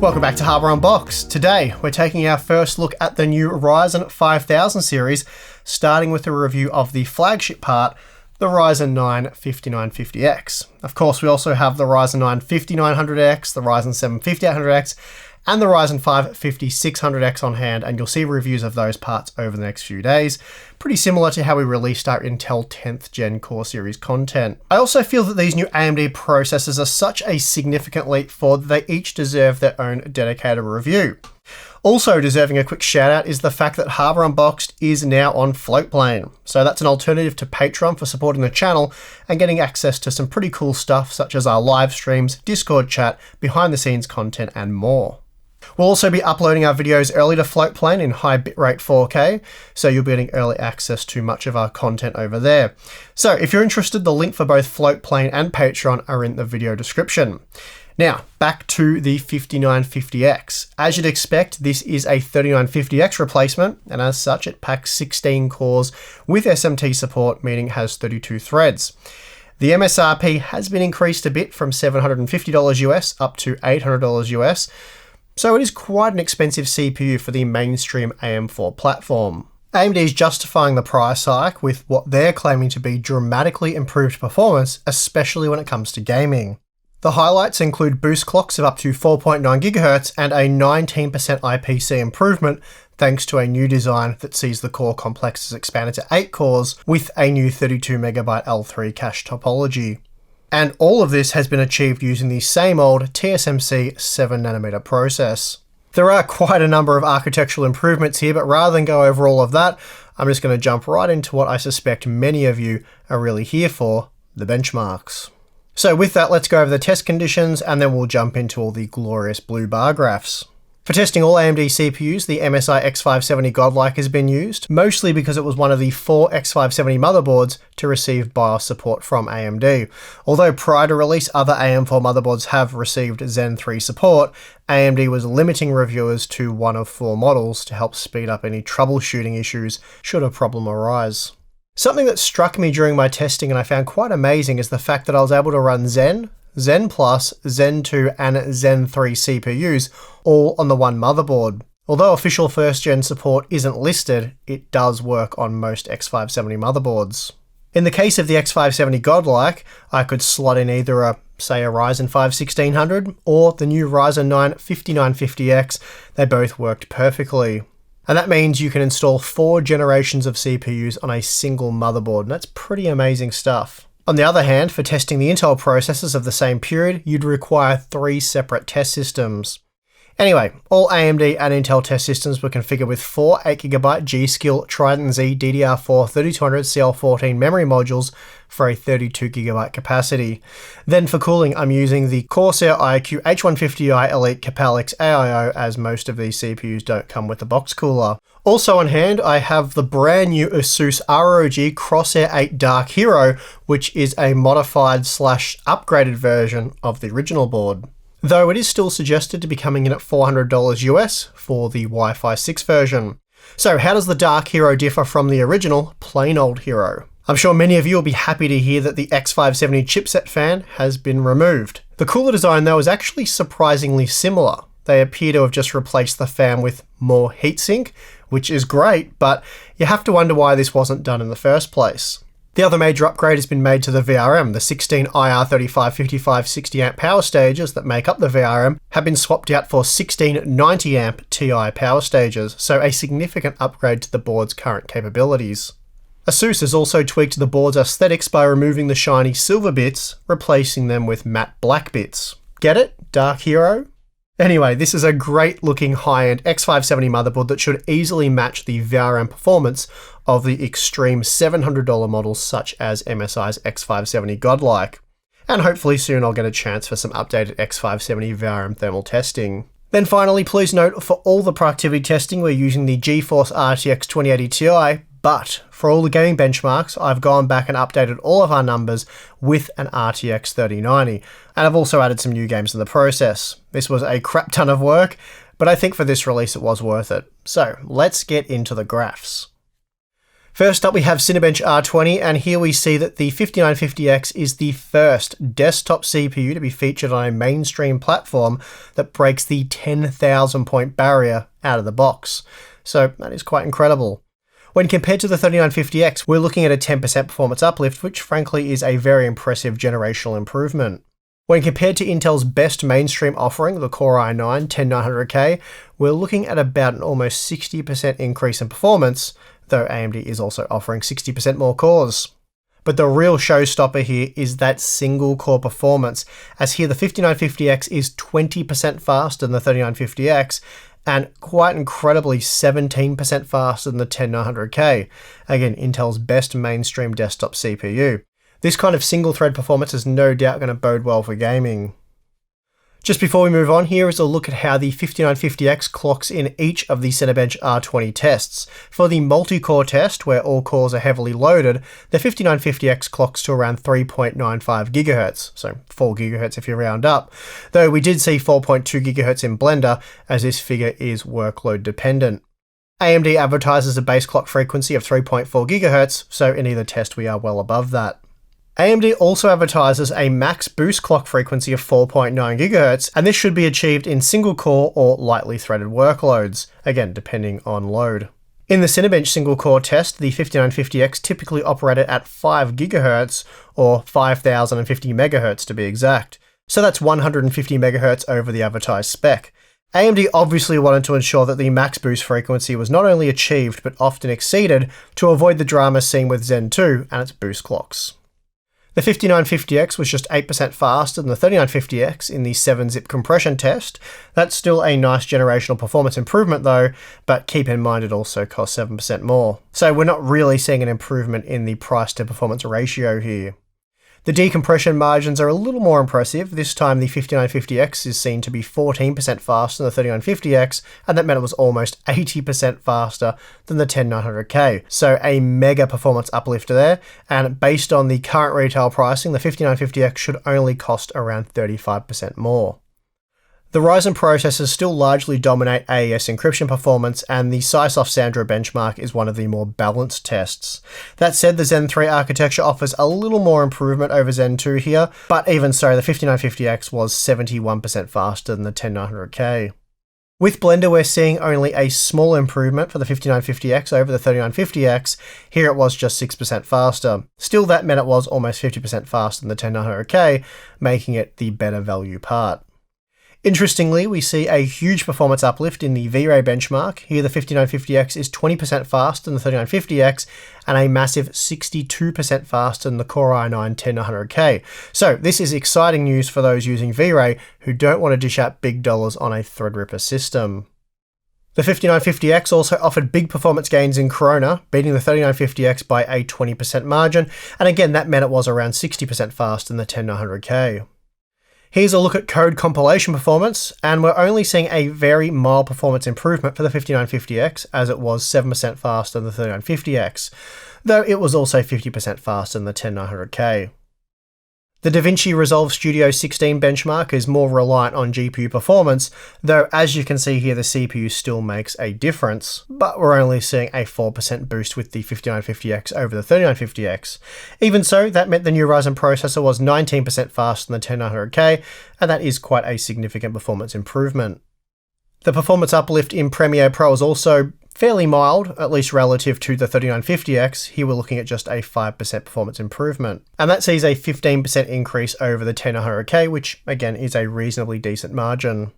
Welcome back to Hardware Unboxed. Today, we're taking our first look at the new Ryzen 5000 series, starting with a review of the flagship part, the Ryzen 9 5950X. Of course, we also have the Ryzen 9 5900X, the Ryzen 7 5800X, and the Ryzen 5 5600X on hand, and you'll see reviews of those parts over the next few days. Pretty similar to how we released our Intel 10th Gen Core Series content. I also feel that these new AMD processors are such a significant leap forward that they each deserve their own dedicated review. Also deserving a quick shout out is the fact that Hardware Unboxed is now on Floatplane. So that's an alternative to Patreon for supporting the channel and getting access to some pretty cool stuff such as our live streams, Discord chat, behind the scenes content, and more. We'll also be uploading our videos early to Floatplane in high bitrate 4K, so you'll be getting early access to much of our content over there. So if you're interested, the link for both Floatplane and Patreon are in the video description. Now, back to the 5950X. As you'd expect, this is a 3950X replacement, and as such, it packs 16 cores with SMT support, meaning it has 32 threads. The MSRP has been increased a bit from $750 US up to $800 US, so it is quite an expensive CPU for the mainstream AM4 platform. AMD is justifying the price hike with what they're claiming to be dramatically improved performance, especially when it comes to gaming. The highlights include boost clocks of up to 4.9 GHz and a 19% IPC improvement thanks to a new design that sees the core complexes expanded to 8 cores with a new 32MB L3 cache topology. And all of this has been achieved using the same old TSMC 7nm process. There are quite a number of architectural improvements here, but rather than go over all of that, I'm just going to jump right into what I suspect many of you are really here for, the benchmarks. So with that, let's go over the test conditions and then we'll jump into all the glorious blue bar graphs. For testing all AMD CPUs, the MSI X570 Godlike has been used, mostly because it was one of the 4 X570 motherboards to receive BIOS support from AMD. Although prior to release, other AM4 motherboards have received Zen 3 support, AMD was limiting reviewers to one of 4 models to help speed up any troubleshooting issues should a problem arise. Something that struck me during my testing and I found quite amazing is the fact that I was able to run Zen, Zen Plus, Zen 2 and Zen 3 CPUs all on the one motherboard. Although official first gen support isn't listed, it does work on most X570 motherboards. In the case of the X570 Godlike, I could slot in either a Ryzen 5 1600 or the new Ryzen 9 5950X. They both worked perfectly. And that means you can install 4 generations of CPUs on a single motherboard, and that's pretty amazing stuff. On the other hand, for testing the Intel processors of the same period, you'd require 3 separate test systems. Anyway, all AMD and Intel test systems were configured with 4 8GB G.Skill Trident Z DDR4 3200 CL14 memory modules for a 32GB capacity. Then for cooling, I'm using the Corsair iCUE H150i Elite Capellix AIO, as most of these CPUs don't come with a box cooler. Also on hand, I have the brand new Asus ROG Crosshair 8 Dark Hero, which is a modified / upgraded version of the original board. Though it is still suggested to be coming in at $400 US for the Wi-Fi 6 version. So how does the Dark Hero differ from the original plain old Hero? I'm sure many of you will be happy to hear that the X570 chipset fan has been removed. The cooler design though is actually surprisingly similar. They appear to have just replaced the fan with more heatsink, which is great, but you have to wonder why this wasn't done in the first place. The other major upgrade has been made to the VRM. The 16 IR35 55 60A power stages that make up the VRM have been swapped out for 16 90A TI power stages, so a significant upgrade to the board's current capabilities. Asus has also tweaked the board's aesthetics by removing the shiny silver bits, replacing them with matte black bits. Get it? Dark Hero? Anyway, this is a great looking high-end X570 motherboard that should easily match the VRM performance of the extreme $700 models such as MSI's X570 Godlike. And hopefully soon I'll get a chance for some updated X570 VRM thermal testing. Then finally, please note, for all the productivity testing we're using the GeForce RTX 2080 Ti, but for all the gaming benchmarks, I've gone back and updated all of our numbers with an RTX 3090, and I've also added some new games in the process. This was a crap ton of work, but I think for this release it was worth it. So let's get into the graphs. First up, we have Cinebench R20, and here we see that the 5950X is the first desktop CPU to be featured on a mainstream platform that breaks the 10,000 point barrier out of the box. So that is quite incredible. When compared to the 3950X, we're looking at a 10% performance uplift, which frankly is a very impressive generational improvement. When compared to Intel's best mainstream offering, the Core i9-10900K, we're looking at about an almost 60% increase in performance, though AMD is also offering 60% more cores. But the real showstopper here is that single core performance, as here the 5950X is 20% faster than the 3950X, and quite incredibly 17% faster than the 10900K, again Intel's best mainstream desktop CPU. This kind of single thread performance is no doubt going to bode well for gaming. Just before we move on, here is a look at how the 5950X clocks in each of the Cinebench R20 tests. For the multi-core test, where all cores are heavily loaded, the 5950X clocks to around 3.95 GHz, so 4 GHz if you round up, though we did see 4.2 GHz in Blender, as this figure is workload dependent. AMD advertises a base clock frequency of 3.4 GHz, so in either test we are well above that. AMD also advertises a max boost clock frequency of 4.9 GHz, and this should be achieved in single core or lightly threaded workloads, again depending on load. In the Cinebench single core test, the 5950X typically operated at 5 GHz, or 5050 MHz to be exact, so that's 150 MHz over the advertised spec. AMD obviously wanted to ensure that the max boost frequency was not only achieved but often exceeded to avoid the drama seen with Zen 2 and its boost clocks. The 5950X was just 8% faster than the 3950X in the 7-zip compression test. That's still a nice generational performance improvement though, but keep in mind it also costs 7% more. So we're not really seeing an improvement in the price to performance ratio here. The decompression margins are a little more impressive. This time the 5950X is seen to be 14% faster than the 3950X, and that meant it was almost 80% faster than the 10900K. So a mega performance uplift there, and based on the current retail pricing, the 5950X should only cost around 35% more. The Ryzen processors still largely dominate AES encryption performance, and the Sysoft Sandro benchmark is one of the more balanced tests. That said, the Zen 3 architecture offers a little more improvement over Zen 2 here, but even so, the 5950X was 71% faster than the 10900K. With Blender, we're seeing only a small improvement for the 5950X over the 3950X. Here it was just 6% faster. Still, that meant it was almost 50% faster than the 10900K, making it the better value part. Interestingly, we see a huge performance uplift in the VIII benchmark. Here the 5950X is 20% faster than the 3950X and a massive 62% faster than the Core i9-10900K. So this is exciting news for those using VIII who don't want to dish out big dollars on a Threadripper system. The 5950X also offered big performance gains in Corona, beating the 3950X by a 20% margin, and again that meant it was around 60% faster than the 10900K. Here's a look at code compilation performance, and we're only seeing a very mild performance improvement for the 5950X, as it was 7% faster than the 3950X, though it was also 50% faster than the 10900K. The DaVinci Resolve Studio 16 benchmark is more reliant on GPU performance, though as you can see here the CPU still makes a difference, but we're only seeing a 4% boost with the 5950X over the 3950X. Even so, that meant the new Ryzen processor was 19% faster than the 10900K, and that is quite a significant performance improvement. The performance uplift in Premiere Pro is also fairly mild, at least relative to the 3950X. Here we're looking at just a 5% performance improvement. And that sees a 15% increase over the 10900K, which again is a reasonably decent margin.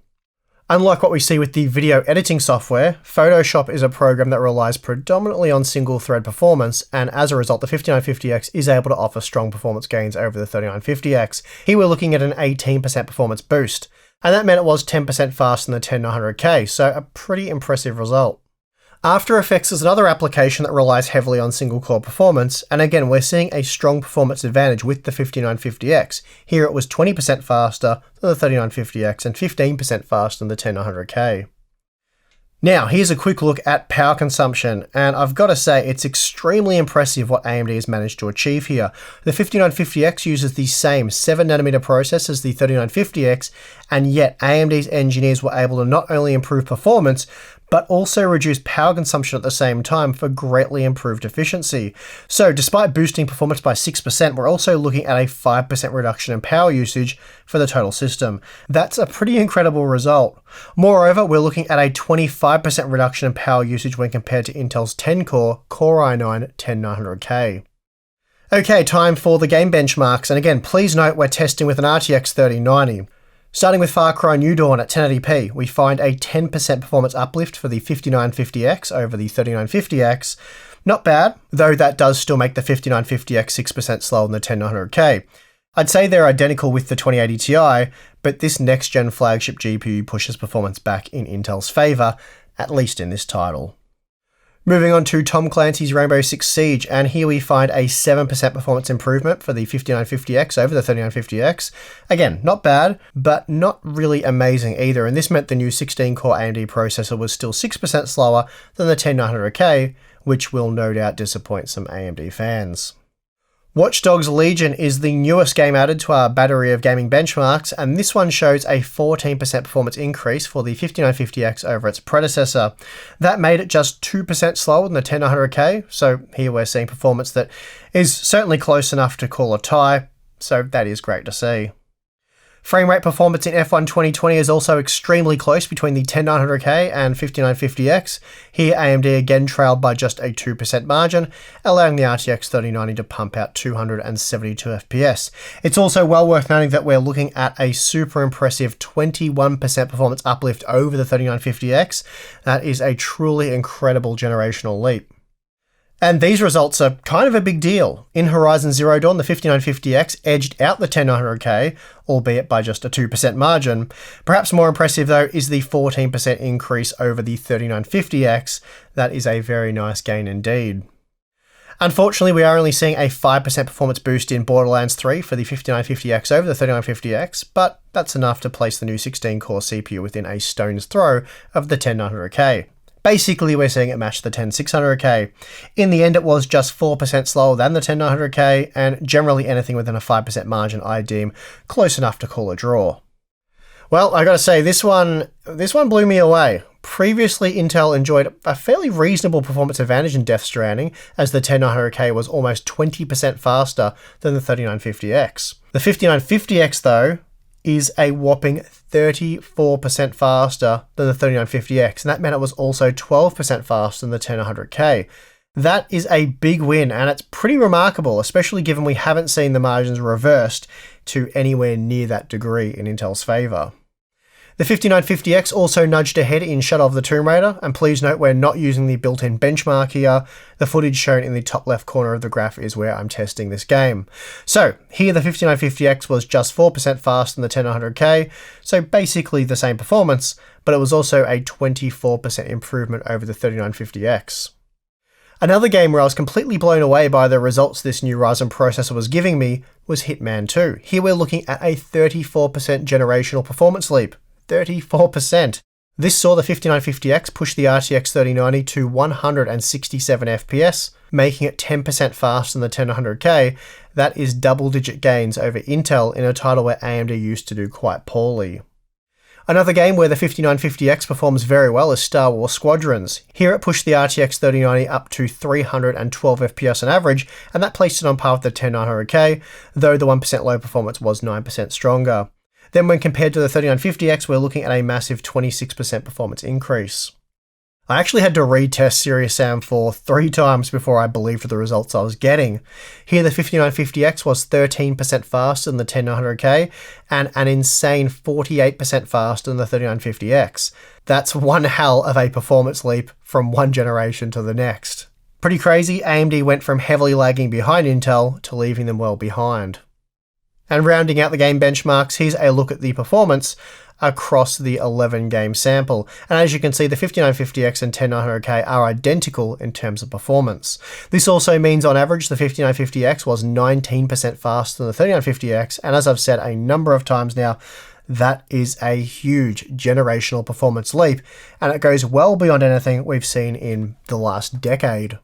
Unlike what we see with the video editing software, Photoshop is a program that relies predominantly on single thread performance, and as a result the 5950X is able to offer strong performance gains over the 3950X. Here we're looking at an 18% performance boost, and that meant it was 10% faster than the 10900K, so a pretty impressive result. After Effects is another application that relies heavily on single core performance, and again we're seeing a strong performance advantage with the 5950X. Here it was 20% faster than the 3950X and 15% faster than the 10900K. Now here's a quick look at power consumption, and I've got to say it's extremely impressive what AMD has managed to achieve here. The 5950X uses the same 7nm process as the 3950X, and yet AMD's engineers were able to not only improve performance, but also reduce power consumption at the same time for greatly improved efficiency. So despite boosting performance by 6%, we're also looking at a 5% reduction in power usage for the total system. That's a pretty incredible result. Moreover, we're looking at a 25% reduction in power usage when compared to Intel's 10-core Core i9 10900K. Okay, time for the game benchmarks, and again, please note we're testing with an RTX 3090. Starting with Far Cry New Dawn at 1080p, we find a 10% performance uplift for the 5950X over the 3950X. Not bad, though that does still make the 5950X 6% slower than the 10900K. I'd say they're identical with the 2080 Ti, but this next-gen flagship GPU pushes performance back in Intel's favour, at least in this title. Moving on to Tom Clancy's Rainbow Six Siege, and here we find a 7% performance improvement for the 5950X over the 3950X. Again, not bad, but not really amazing either, and this meant the new 16-core AMD processor was still 6% slower than the 10900K, which will no doubt disappoint some AMD fans. Watch Dogs Legion is the newest game added to our battery of gaming benchmarks, and this one shows a 14% performance increase for the 5950X over its predecessor. That made it just 2% slower than the 10900K, so here we're seeing performance that is certainly close enough to call a tie, so that is great to see. Frame rate performance in F1 2020 is also extremely close between the 10900K and 5950X. Here AMD again trailed by just a 2% margin, allowing the RTX 3090 to pump out 272 FPS. It's also well worth noting that we're looking at a super impressive 21% performance uplift over the 3950X. That is a truly incredible generational leap. And these results are kind of a big deal. In Horizon Zero Dawn, the 5950X edged out the 10900K, albeit by just a 2% margin. Perhaps more impressive though is the 14% increase over the 3950X. That is a very nice gain indeed. Unfortunately, we are only seeing a 5% performance boost in Borderlands 3 for the 5950X over the 3950X, but that's enough to place the new 16-core CPU within a stone's throw of the 10900K. Basically, we're seeing it match the 10600K. In the end, it was just 4% slower than the 10900K, and generally anything within a 5% margin I deem close enough to call a draw. Well, I gotta say, this one blew me away. Previously, Intel enjoyed a fairly reasonable performance advantage in Death Stranding, as the 10900K was almost 20% faster than the 3950X. The 5950X, though, is a whopping 34% faster than the 3950X, and that meant it was also 12% faster than the 10900K. That is a big win, and it's pretty remarkable, especially given we haven't seen the margins reversed to anywhere near that degree in Intel's favour. The 5950X also nudged ahead in Shadow of the Tomb Raider, and please note we're not using the built-in benchmark here. The footage shown in the top left corner of the graph is where I'm testing this game. So here the 5950X was just 4% faster than the 10900K, so basically the same performance, but it was also a 24% improvement over the 3950X. Another game where I was completely blown away by the results this new Ryzen processor was giving me was Hitman 2. Here we're looking at a 34% generational performance leap. 34%. This saw the 5950X push the RTX 3090 to 167 FPS, making it 10% faster than the 10900K. That is double-digit gains over Intel in a title where AMD used to do quite poorly. Another game where the 5950X performs very well is Star Wars Squadrons. Here it pushed the RTX 3090 up to 312 FPS on average, and that placed it on par with the 10900K, though the 1% low performance was 9% stronger. Then when compared to the 3950X, we're looking at a massive 26% performance increase. I actually had to retest Serious Sam 4 3 times before I believed the results I was getting. Here the 5950X was 13% faster than the 10900K and an insane 48% faster than the 3950X. That's one hell of a performance leap from one generation to the next. Pretty crazy, AMD went from heavily lagging behind Intel to leaving them well behind. And rounding out the game benchmarks, here's a look at the performance across the 11-game sample. And as you can see, the 5950X and 10900K are identical in terms of performance. This also means on average, the 5950X was 19% faster than the 3950X. And as I've said a number of times now, that is a huge generational performance leap. And it goes well beyond anything we've seen in the last decade.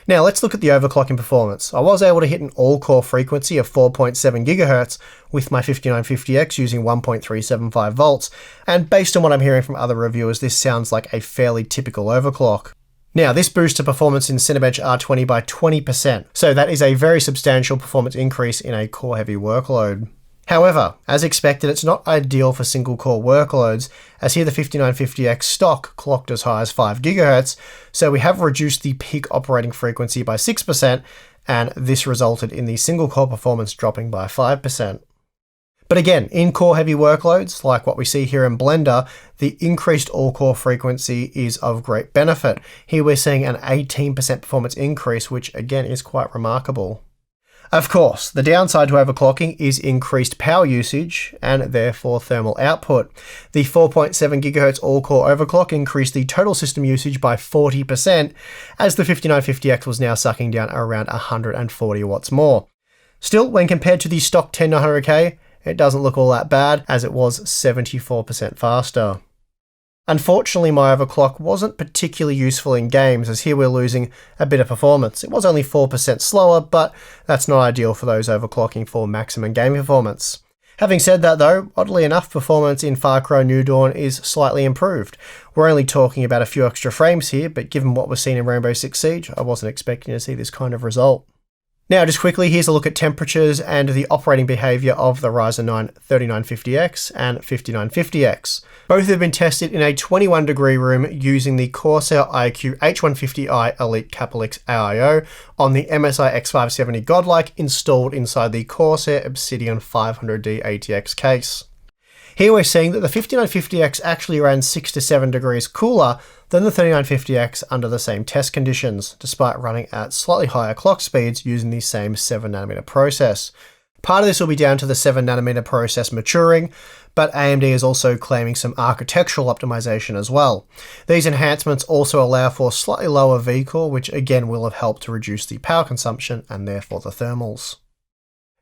Now let's look at the overclocking performance. I was able to hit an all-core frequency of 4.7 GHz with my 5950X using 1.375 volts, and based on what I'm hearing from other reviewers, this sounds like a fairly typical overclock. Now, this boosted performance in Cinebench R20 by 20%, so that is a very substantial performance increase in a core-heavy workload. However, as expected, it's not ideal for single-core workloads, as here the 5950X stock clocked as high as 5 GHz, so we have reduced the peak operating frequency by 6%, and this resulted in the single-core performance dropping by 5%. But again, in core-heavy workloads, like what we see here in Blender, the increased all-core frequency is of great benefit. Here we're seeing an 18% performance increase, which again is quite remarkable. Of course, the downside to overclocking is increased power usage and therefore thermal output. The 4.7 GHz all-core overclock increased the total system usage by 40%, as the 5950X was now sucking down around 140 watts more. Still, when compared to the stock 10900K, it doesn't look all that bad, as it was 74% faster. Unfortunately, my overclock wasn't particularly useful in games, as here we're losing a bit of performance. It was only 4% slower, but that's not ideal for those overclocking for maximum game performance. Having said that though, oddly enough, performance in Far Cry New Dawn is slightly improved. We're only talking about a few extra frames here, but given what was seen in Rainbow Six Siege, I wasn't expecting to see this kind of result. Now, just quickly, here's a look at temperatures and the operating behavior of the Ryzen 9 3950X and 5950X. Both have been tested in a 21 degree room using the Corsair iCUE H150i Elite Capelix AIO on the MSI X570 Godlike installed inside the Corsair Obsidian 500D ATX case. Here we're seeing that the 5950X actually ran 6 to 7 degrees cooler than the 3950X under the same test conditions, despite running at slightly higher clock speeds using the same 7nm process. Part of this will be down to the 7nm process maturing, but AMD is also claiming some architectural optimization as well. These enhancements also allow for slightly lower vCore, which again will have helped to reduce the power consumption and therefore the thermals.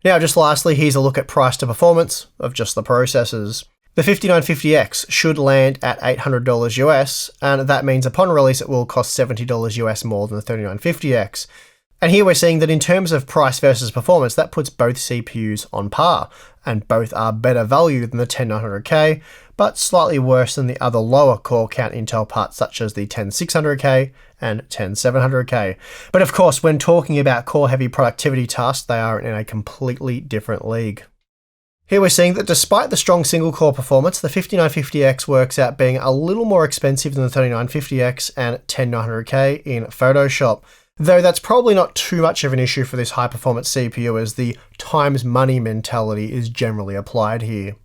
Now, just lastly, here's a look at price to performance of just the processors. The 5950X should land at $800 US, and that means upon release it will cost $70 US more than the 3950X. And here we're seeing that in terms of price versus performance, that puts both CPUs on par, and both are better value than the 10900K, but slightly worse than the other lower core count Intel parts such as the 10600K and 10700K. But of course, when talking about core-heavy productivity tasks, they are in a completely different league. Here we're seeing that despite the strong single-core performance, the 5950X works out being a little more expensive than the 3950X and 10900K in Photoshop, though that's probably not too much of an issue for this high-performance CPU, as the times money mentality is generally applied here.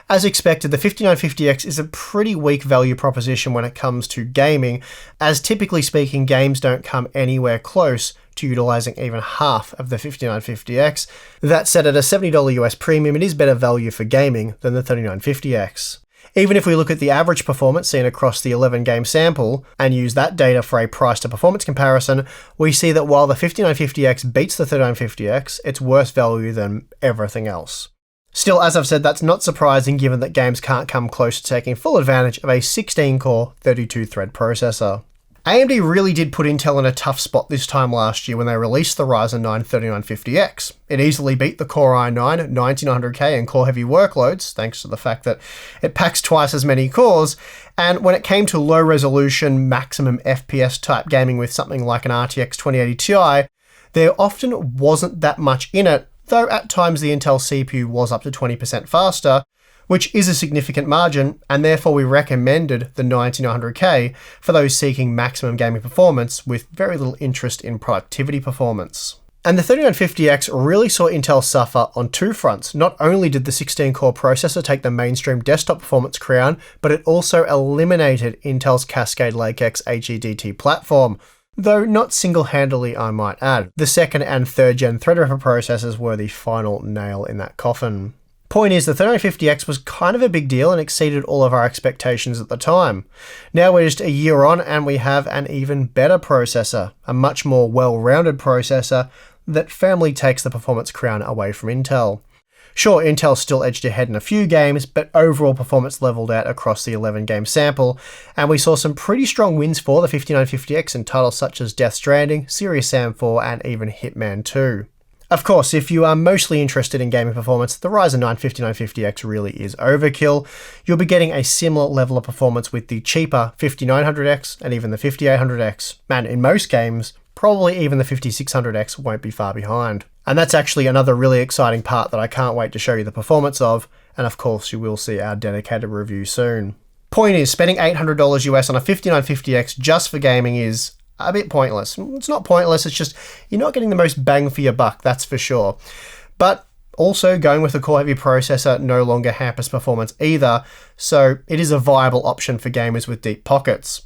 As expected, the 5950X is a pretty weak value proposition when it comes to gaming, as typically speaking, games don't come anywhere close to utilizing even half of the 5950X. That said, at a $70 US premium, it is better value for gaming than the 3950X. Even if we look at the average performance seen across the 11 game sample and use that data for a price to performance comparison, we see that while the 5950X beats the 3950X, it's worse value than everything else. Still, as I've said, that's not surprising given that games can't come close to taking full advantage of a 16-core, 32-thread processor. AMD really did put Intel in a tough spot this time last year when they released the Ryzen 9 3950X. It easily beat the Core i9 9900K in core-heavy workloads, thanks to the fact that it packs twice as many cores, and when it came to low-resolution, maximum FPS-type gaming with something like an RTX 2080 Ti, there often wasn't that much in it, though at times the Intel CPU was up to 20% faster, which is a significant margin, and therefore we recommended the 9900K for those seeking maximum gaming performance with very little interest in productivity performance. And the 3950X really saw Intel suffer on two fronts. Not only did the 16-core processor take the mainstream desktop performance crown, but it also eliminated Intel's Cascade Lake X HEDT platform. Though not single-handedly, I might add. The second and third gen Threadripper processors were the final nail in that coffin. Point is, the 3950X was kind of a big deal and exceeded all of our expectations at the time. Now we're just a year on and we have an even better processor, a much more well-rounded processor that firmly takes the performance crown away from Intel. Sure, Intel still edged ahead in a few games, but overall performance leveled out across the 11-game sample, and we saw some pretty strong wins for the 5950X in titles such as Death Stranding, Serious Sam 4, and even Hitman 2. Of course, if you are mostly interested in gaming performance, the Ryzen 9 5950X really is overkill. You'll be getting a similar level of performance with the cheaper 5900X and even the 5800X, and in most games, probably even the 5600X won't be far behind. And that's actually another really exciting part that I can't wait to show you the performance of, and of course you will see our dedicated review soon. Point is, spending $800 US on a 5950X just for gaming is a bit pointless. It's not pointless, it's just you're not getting the most bang for your buck, that's for sure. But also, going with a core-heavy processor no longer hampers performance either, so it is a viable option for gamers with deep pockets.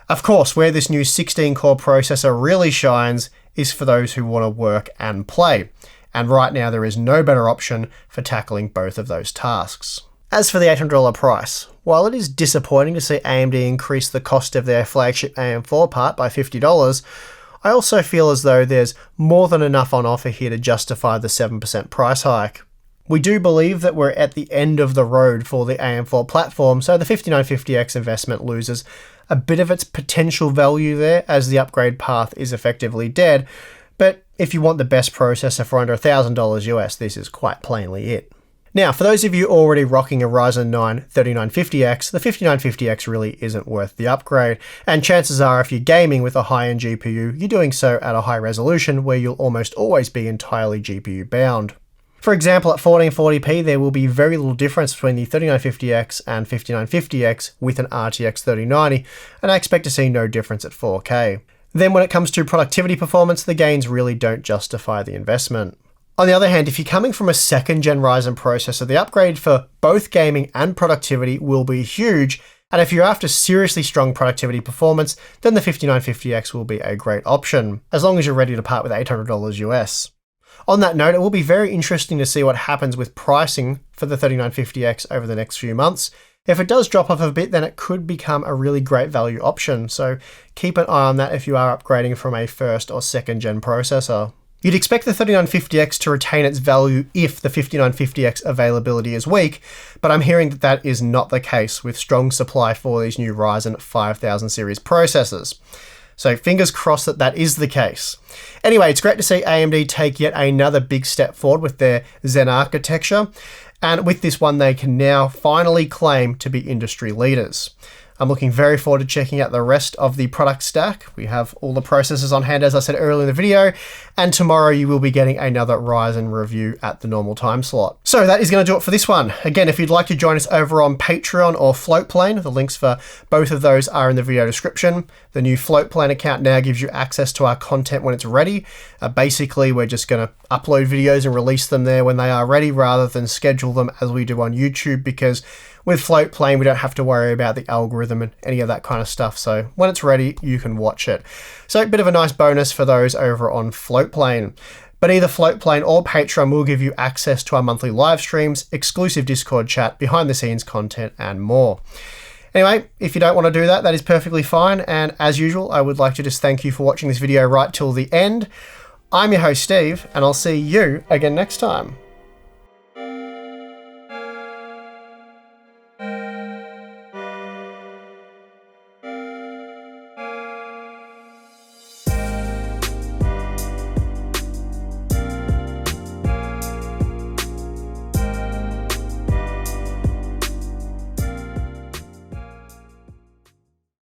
Of course, where this new 16-core processor really shines is for those who want to work and play, and right now there is no better option for tackling both of those tasks. As for the $800 price, while it is disappointing to see AMD increase the cost of their flagship AM4 part by $50, I also feel as though there's more than enough on offer here to justify the 7% price hike. We do believe that we're at the end of the road for the AM4 platform, so the 5950X investment loses a bit of its potential value there as the upgrade path is effectively dead, but if you want the best processor for under $1,000 US, this is quite plainly it. Now, for those of you already rocking a Ryzen 9 3950X, the 5950X really isn't worth the upgrade, and chances are if you're gaming with a high-end GPU, you're doing so at a high resolution where you'll almost always be entirely GPU bound. For example, at 1440p, there will be very little difference between the 3950X and 5950X with an RTX 3090, and I expect to see no difference at 4K. Then when it comes to productivity performance, the gains really don't justify the investment. On the other hand, if you're coming from a second-gen Ryzen processor, the upgrade for both gaming and productivity will be huge, and if you're after seriously strong productivity performance, then the 5950X will be a great option, as long as you're ready to part with $800 US. On that note, it will be very interesting to see what happens with pricing for the 3950X over the next few months. If it does drop off a bit, then it could become a really great value option, so keep an eye on that if you are upgrading from a first or second gen processor. You'd expect the 3950X to retain its value if the 5950X availability is weak, but I'm hearing that that is not the case with strong supply for these new Ryzen 5000 series processors. So fingers crossed that that is the case. Anyway, it's great to see AMD take yet another big step forward with their Zen architecture, and with this one they can now finally claim to be industry leaders. I'm looking very forward to checking out the rest of the product stack. We have all the processors on hand, as I said earlier in the video, and tomorrow you will be getting another Ryzen review at the normal time slot. So that is going to do it for this one. Again, if you'd like to join us over on Patreon or Floatplane, the links for both of those are in the video description. The new Floatplane account now gives you access to our content when it's ready. Basically, we're just going to upload videos and release them there when they are ready, rather than schedule them as we do on YouTube, because with Floatplane, we don't have to worry about the algorithm and any of that kind of stuff. So when it's ready, you can watch it. So a bit of a nice bonus for those over on Floatplane. But either Floatplane or Patreon will give you access to our monthly live streams, exclusive Discord chat, behind the scenes content, and more. Anyway, if you don't want to do that, that is perfectly fine. And as usual, I would like to just thank you for watching this video right till the end. I'm your host, Steve, and I'll see you again next time.